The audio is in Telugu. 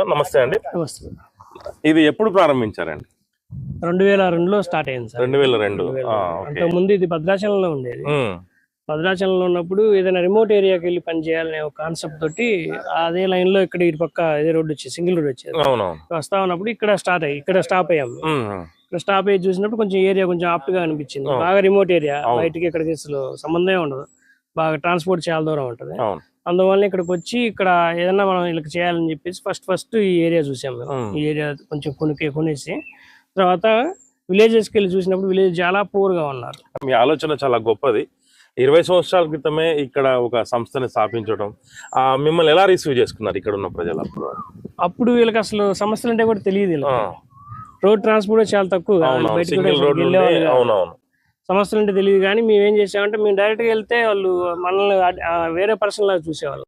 నమస్తే అండి. నమస్తే. ఇది ఎప్పుడు ప్రారంభించారండి? 2002లో స్టార్ట్ అయింది సార్. 2002. అంతకుముందు ఇది భద్రాచలంలో ఉండేది. భద్రాచలంలో ఉన్నప్పుడు ఏదైనా రిమోట్ ఏరియాకి వెళ్ళి పని చేయాలనే ఒక కాన్సెప్ట్ తోటి అదే లైన్ లో ఇక్కడ ఇటు పక్క అదే రోడ్డు వచ్చేది, సింగిల్ రోడ్ వచ్చేది. వస్తా ఉన్నప్పుడు ఇక్కడ స్టాప్ అయ్యాము. ఇక్కడ స్టాప్ అయ్యి చూసినప్పుడు కొంచెం ఏరియా కొంచెం ఆప్ట్ గా అనిపించింది. బాగా రిమోట్ ఏరియా, బయటికి ఇక్కడికి అసలు సంబంధమే ఉండదు, బాగా ట్రాన్స్పోర్ట్ చాలా దూరం ఉంటుంది. అందువల్ల ఇక్కడికి వచ్చి ఇక్కడ ఏదన్నా మనం వీళ్ళకి చేయాలని చెప్పేసి ఫస్ట్ ఈ ఏరియా చూసాము. ఈ ఏరియా కొంచెం కొనేసి తర్వాత విలేజెస్కి వెళ్ళి చూసినప్పుడు విలేజ్ చాలా పూర్ గా ఉన్నారు. మీ ఆలోచన చాలా గొప్పది. 20 సంవత్సరాల క్రితమే ఇక్కడ ఒక సంస్థని స్థాపించడం, మిమ్మల్ని ఎలా రిసీవ్ చేసుకున్నారు ఇక్కడ ఉన్న ప్రజలు? అప్పుడు వీళ్ళకి అసలు సమస్యలు అంటే కూడా తెలియదు. రోడ్ ట్రాన్స్పోర్ట్ చాలా తక్కువ, సమస్యలు అంటే తెలియదు. కానీ మేము ఏం చేసామంటే మేము డైరెక్ట్గా వెళ్తే వాళ్ళు మనల్ని వేరే పర్సన్ లాగా చూసేవాళ్ళు.